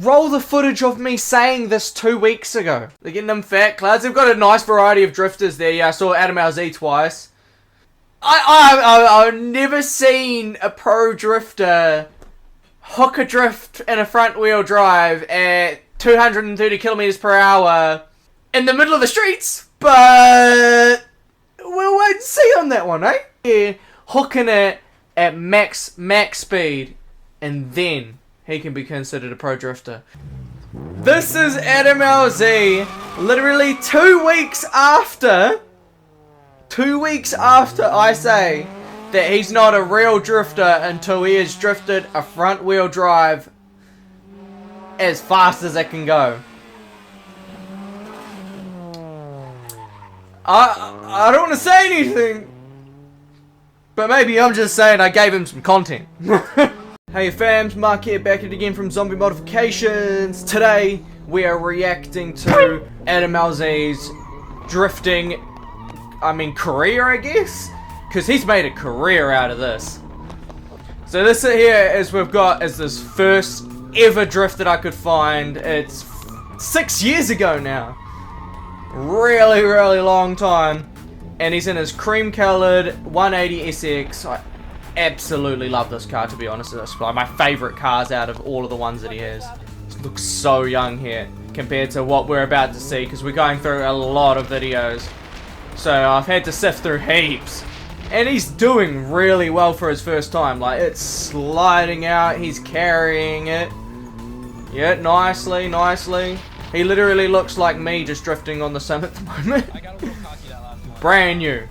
Roll the footage of me saying this 2 weeks ago. They're getting them fat clouds. They've got a nice variety of drifters there. Yeah, I saw adamc twice. I've never seen a pro drifter hook a drift in a front wheel drive at 230 kilometers per hour in the middle of the streets, but we'll wait and see on that one, eh? Yeah, hooking it at max speed, and then he can be considered a pro drifter. This is adamc, literally 2 weeks after I say that he's not a real drifter until he has drifted a front wheel drive as fast as it can go. I don't want to say anything, but maybe I'm just saying I gave him some content. Hey fams, Mark here, back at it again from Zombie Modifications. Today we are reacting to adamc's drifting, career, I guess, because he's made a career out of this. So this here is we've got is this first ever drift that I could find. It's 6 years ago now. Really long time. And he's in his cream colored 180 SX. I absolutely love this car, to be honest. It's like my favorite cars out of all of the ones that he has. He looks so young here compared to what we're about to see, because we're going through a lot of videos. So I've had to sift through heaps. And he's doing really well for his first time. Like, it's sliding out, he's carrying it. Yeah, nicely. He literally looks like me just drifting on the sim at the moment. Brand new.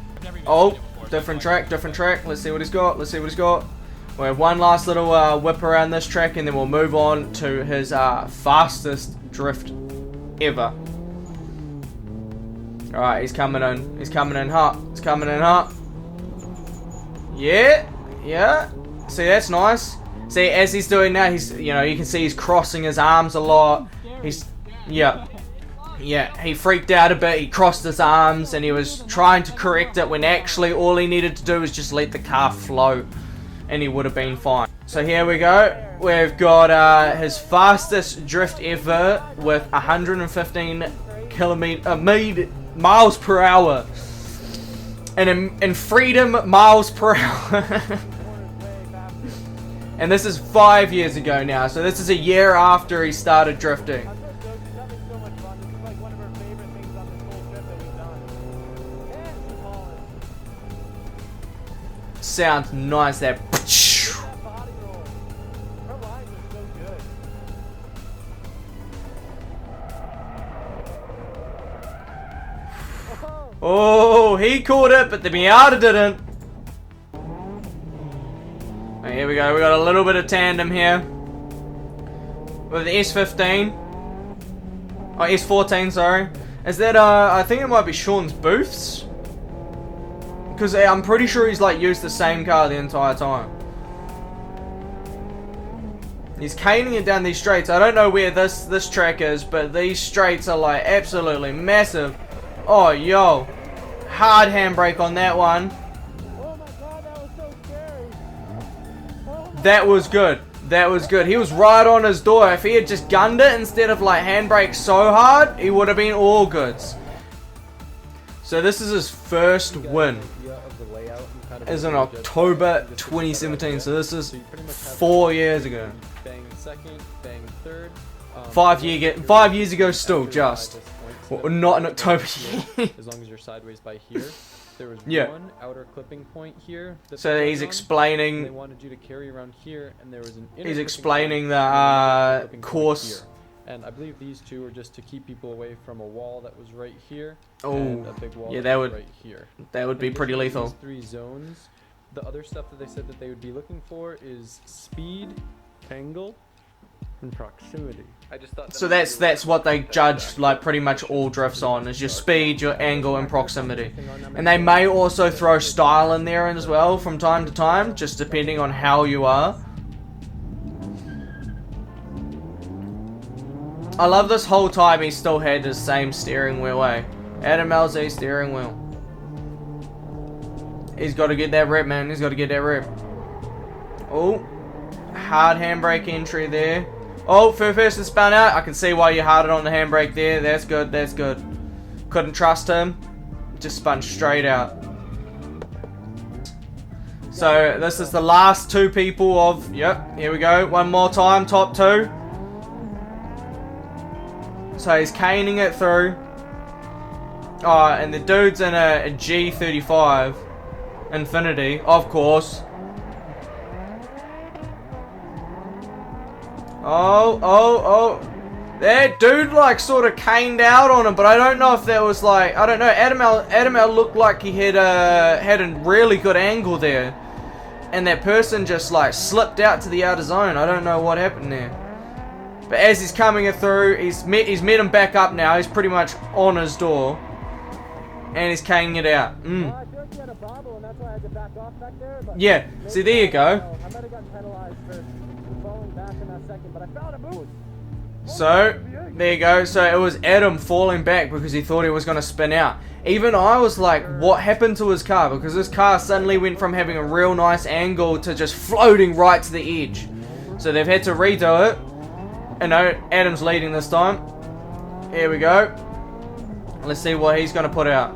Oh, different track. Let's see what he's got. We have one last little whip around this track, and then we'll move on to his fastest drift ever. Alright, he's coming in hot. Yeah. See, that's nice. See, as he's doing that, he's, you can see he's crossing his arms a lot. Yeah, he freaked out a bit, he crossed his arms, and he was trying to correct it when actually all he needed to do was just let the car flow, and he would have been fine. So here we go. We've got his fastest drift ever with 115 miles per hour. And in freedom miles per hour. And this is 5 years ago now, so this is a year after he started drifting. Sounds nice, that. Oh, he caught it, but the Miata didn't. Oh, here we go. We got a little bit of tandem here with the S15. Oh, S14, sorry. Is that I think it might be Sean's booths, because I'm pretty sure he's like used the same car the entire time. He's caning it down these straights. I don't know where this track is, but these straights are like absolutely massive. Oh, yo. Hard handbrake on that one. Oh my god, that was so scary. That was good. He was right on his door. If he had just gunned it instead of like handbrake so hard, he would have been all goods. So this is his first win. Is in October 2017. So this is 4 years ago. Bang second, bang third. 5 years ago still, just. Well, not in October yet. As long as you're sideways by here. There was one outer clipping point here. So he's explaining. They wanted you to carry around here, and there was an inner he's explaining the course. And I believe these two are just to keep people away from a wall that was right here. Oh, and a big wall that would right here. That would be pretty lethal. These 3 zones. The other stuff that they said that they would be looking for is speed, angle, and proximity. I just thought. So that's what they judge like pretty much all drifts on, is your speed, your angle, and proximity. And they may also throw style in there as well from time to time, just depending on how you are. I love this whole time he still had the same steering wheel, eh? adamc steering wheel. He's got to get that rep, man. He's got to get that rep. Oh, hard handbrake entry there. Oh, first person spun out. I can see why you had it on the handbrake there. That's good, that's good. Couldn't trust him. Just spun straight out. So, this is the last two people of... Yep, here we go. One more time, top two. So, he's caning it through. Oh, and the dude's in a G35 Infinity, of course. Oh. That dude, like, sort of caned out on him, but I don't know if that was, like... I don't know. Adamel looked like he had a really good angle there. And that person just, like, slipped out to the outer zone. I don't know what happened there. But as he's coming it through, he's met him back up now. He's pretty much on his door. And he's caning it out. Yeah, see, there you go. So, there you go. So, it was Adam falling back because he thought he was going to spin out. Even I was like, what happened to his car? Because his car suddenly went from having a real nice angle to just floating right to the edge. So, they've had to redo it. And no, Adam's leading this time. Here we go. Let's see what he's going to put out.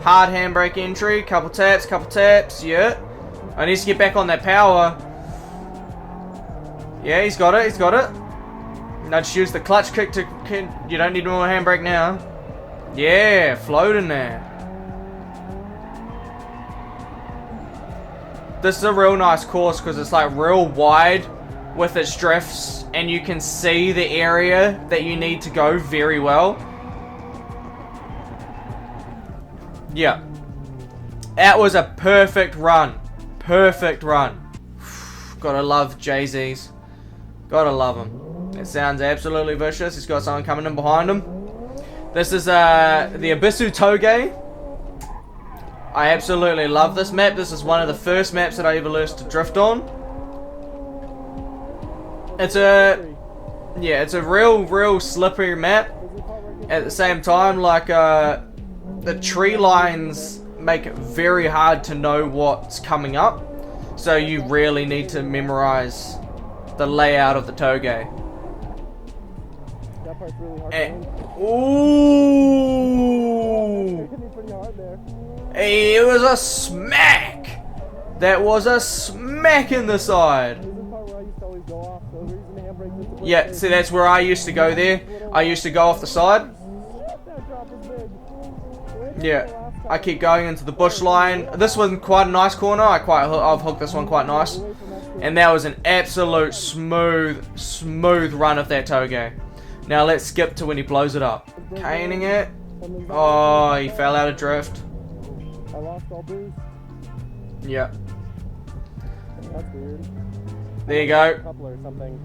Hard handbrake entry. Couple taps. Yeah. I need to get back on that power. Yeah, he's got it. Now just use the clutch kick to... You don't need more handbrake now. Yeah, floating there. This is a real nice course because it's like real wide with its drifts. And you can see the area that you need to go very well. Yeah. That was a perfect run. Gotta love Jay-Z's. Gotta love him. It sounds absolutely vicious. He's got someone coming in behind him. This is the Abisu Toge. I absolutely love this map. This is one of the first maps that I ever learned to drift on. It's a real slippery map. At the same time, like the tree lines make it very hard to know what's coming up. So you really need to memorize the layout of the Toge. That part's really hard. Ooh! Hit me pretty hard there. Hey, it was a smack! That was a smack in the side. This is the part where I used to always go off. So the reason the handbrake was the Yeah, see, that's where I used to go there. I used to go off the side. that drop is big. Yeah, I keep going into the bush line. This was quite a nice corner. I've hooked this one quite nice. And that was an absolute smooth run of that Toge. Now let's skip to when he blows it up. Caning it. Oh, he fell out of drift. I lost all boost. Yeah. That's weird. There you go. Coupler or something.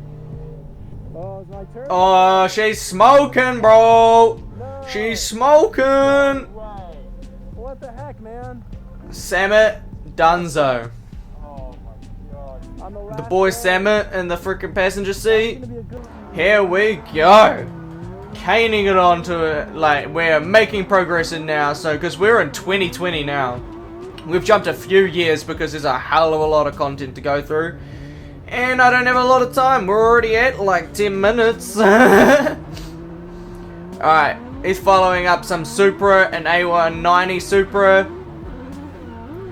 Oh, it's my turn. Oh, she's smoking, bro. No. She's smoking. What the heck, man? Samet Dunzo. Oh my god. I'm The boy Samet in the freaking passenger seat. Gonna be a good... Here we go. Caning it onto it. Like, we're making progress in now. So, because we're in 2020 now. We've jumped a few years because there's a hell of a lot of content to go through. And I don't have a lot of time. We're already at like 10 minutes. Alright. He's following up some Supra, an A190 Supra.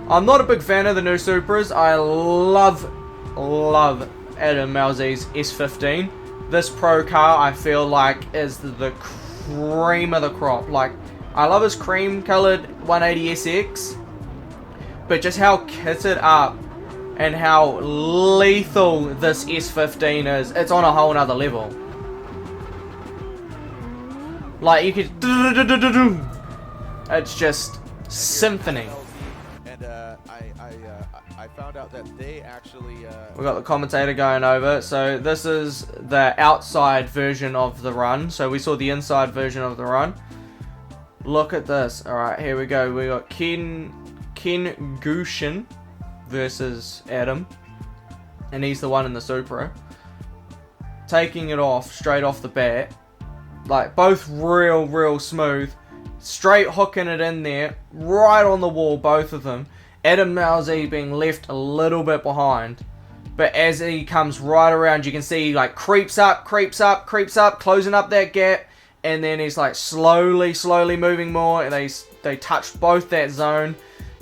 I'm not a big fan of the new Supras. I love Adam Malzi's S15. This pro car, I feel like, is the cream of the crop. Like, I love his cream colored 180SX. But just how kitted up and how lethal this S15 is, it's on a whole nother level. Like, you could... It's just symphony. And I found out that they actually... We got the commentator going over. So this is the outside version of the run. So we saw the inside version of the run. Look at this. Alright, here we go. We got Ken Gushin versus Adam. And he's the one in the Supra. Taking it off straight off the bat. Like, both real smooth. Straight hooking it in there. Right on the wall, both of them. Adam Malzi being left a little bit behind. But as he comes right around, you can see he like creeps up, closing up that gap. And then he's like slowly moving more. And they touched both that zone.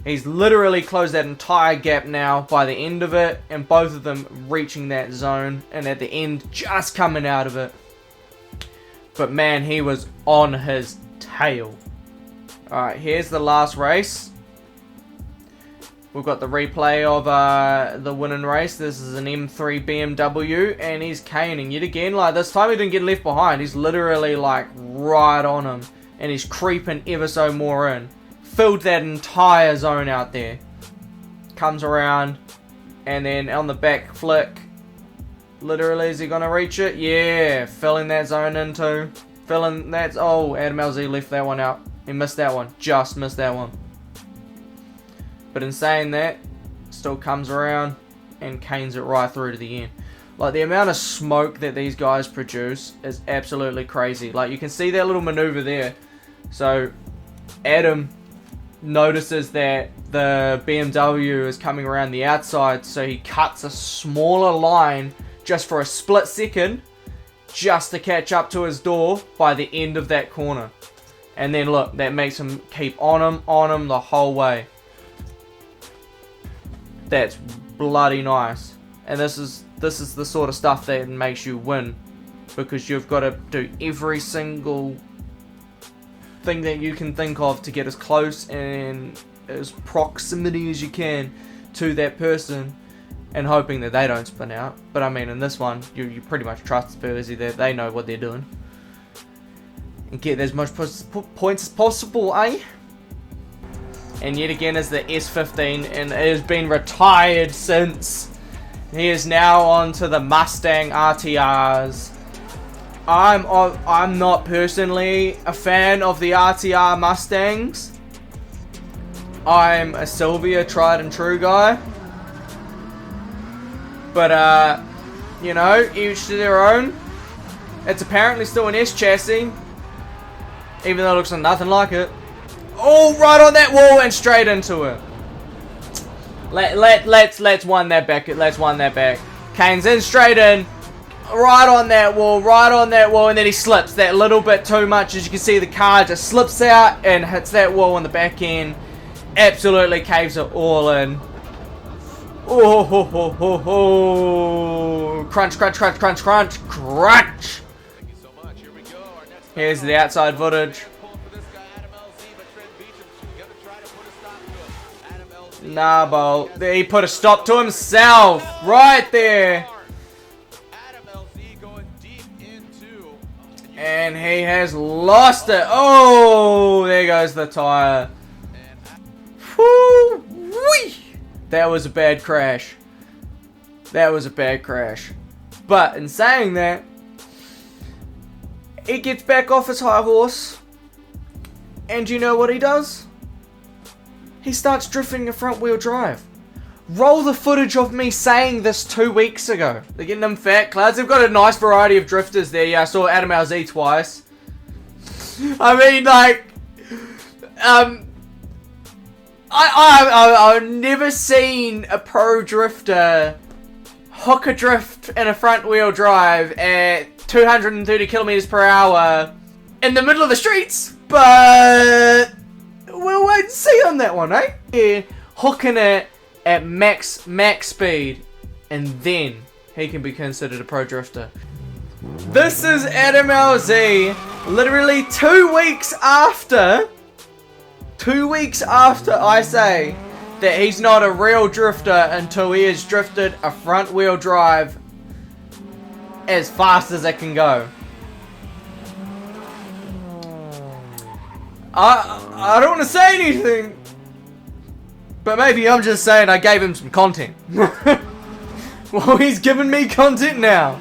He's literally closed that entire gap now by the end of it. And both of them reaching that zone. And at the end, just coming out of it. But man, he was on his tail. Alright, here's the last race. We've got the replay of the winning race. This is an M3 BMW, and he's caning yet again. Like, this time he didn't get left behind. He's literally, like, right on him. And he's creeping ever so more in. Filled that entire zone out there. Comes around, and then on the back flick. Literally, is he going to reach it? Yeah, filling that zone in too. Filling that. Oh, Adam LZ left that one out. He missed that one. Just missed that one. But in saying that, still comes around and canes it right through to the end. Like, the amount of smoke that these guys produce is absolutely crazy. Like, you can see that little maneuver there. So, Adam notices that the BMW is coming around the outside, so he cuts a smaller line just for a split second, just to catch up to his door by the end of that corner. And then look, that makes him keep on him the whole way. That's bloody nice. And this is the sort of stuff that makes you win, because you've got to do every single thing that you can think of to get as close and as proximity as you can to that person, and hoping that they don't spin out. But I mean, in this one, you pretty much trust Spursy that they know what they're doing and get as much points as possible, eh? And yet again is the S15, and it has been retired since. He is now on to the Mustang RTRs. I'm not personally a fan of the RTR Mustangs. I'm a Sylvia tried and true guy. But you know, each to their own. It's apparently still an S chassis, even though it looks nothing like it. Oh, right on that wall and straight into it. Let's wind that back. Let's wind that back. Kane's in straight in. Right on that wall, and then he slips that little bit too much. As you can see, the car just slips out and hits that wall on the back end. Absolutely caves it all in. Oh, ho, ho, ho, ho. Crunch, crunch, crunch, crunch, crunch, crunch. Thank you so much. Here we go. Our next Here's the outside footage. Nah, Bo. He put a stop to himself. Right there. And he has lost it. Oh, there goes the tire. Woo-wee. That was a bad crash. That was a bad crash. But in saying that, he gets back off his high horse. And you know what he does? He starts drifting a front wheel drive. Roll the footage of me saying this 2 weeks ago. They're getting them fat clouds. They've got a nice variety of drifters there. Yeah, I saw Adam LZ twice. I mean, like, I've never seen a pro drifter hook a drift in a front wheel drive at 230 kilometers per hour in the middle of the streets, but we'll wait and see on that one, eh? Yeah, hooking it at max speed, and then he can be considered a pro drifter. This is Adam LZ, literally 2 weeks after I say that he's not a real drifter until he has drifted a front wheel drive as fast as it can go. I don't want to say anything, but maybe I'm just saying I gave him some content. Well, he's giving me content now.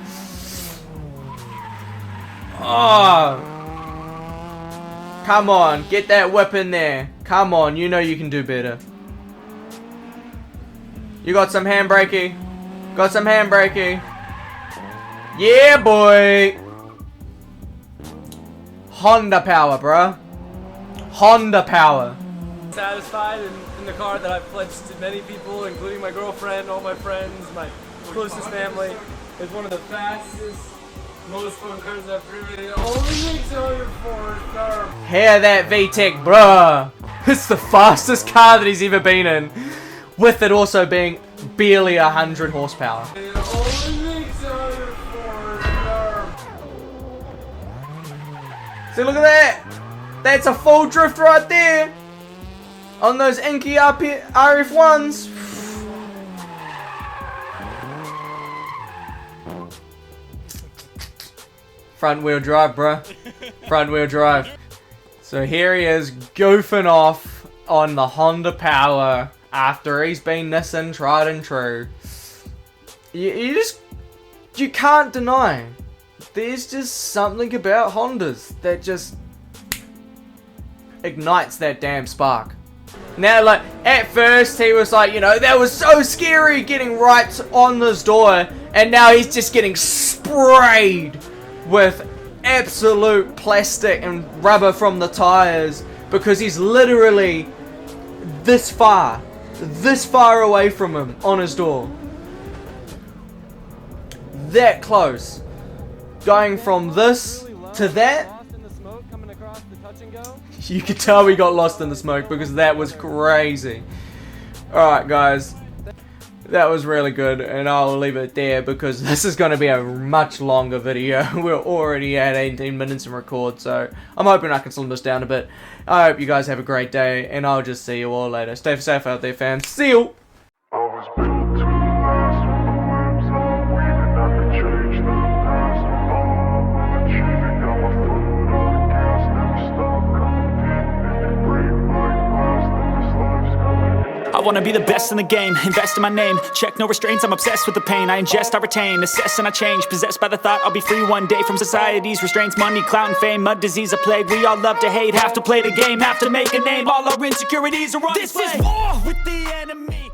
Oh, come on, get that whip in there. Come on, you know you can do better. You got some handbrakey. Got some handbrakey. Yeah, boy. Honda power, bruh. Honda power. Satisfied in the car that I've pledged to many people, including my girlfriend, all my friends, my closest family. It's one of the fastest, most fun cars I've driven. It only makes 104 horsepower. Hear that VTEC, bruh. It's the fastest car that he's ever been in, with it also being barely 100 horsepower. It only makes 104 horsepower. See, look at that. That's a full drift right there. On those inky RF1s. Front wheel drive, bruh. Front wheel drive. So here he is goofing off on the Honda Power after he's been Nissan tried and true. You can't deny. There's just something about Hondas that just ignites that damn spark. Now, like, at first he was like, you know, that was so scary getting right on this door, and now he's just getting sprayed with absolute plastic and rubber from the tires because he's literally this far away from him on his door. That close. Going from this to that. Lost in the smoke coming across the touch and go. You could tell we got lost in the smoke because that was crazy. Alright guys, that was really good, and I'll leave it there because this is going to be a much longer video. We're already at 18 minutes in record, so I'm hoping I can slim this down a bit. I hope you guys have a great day, and I'll just see you all later. Stay safe out there, fans. See you! I was built to last with the webs I'm weaving. I could change the past with all I'm achieving. Got my foot on the gas, never stop competing. If you break my glass, then this life's gonna end. I wanna be the best in the game, invest in my name. Check no restraints, I'm obsessed with the pain. I ingest, I retain, assess and I change. Possessed by the thought I'll be free one day from society's restraints. Money, clout and fame, mud, disease, a plague. We all love to hate, have to play the game, have to make a name. All our insecurities are on display. This is war with the enemy.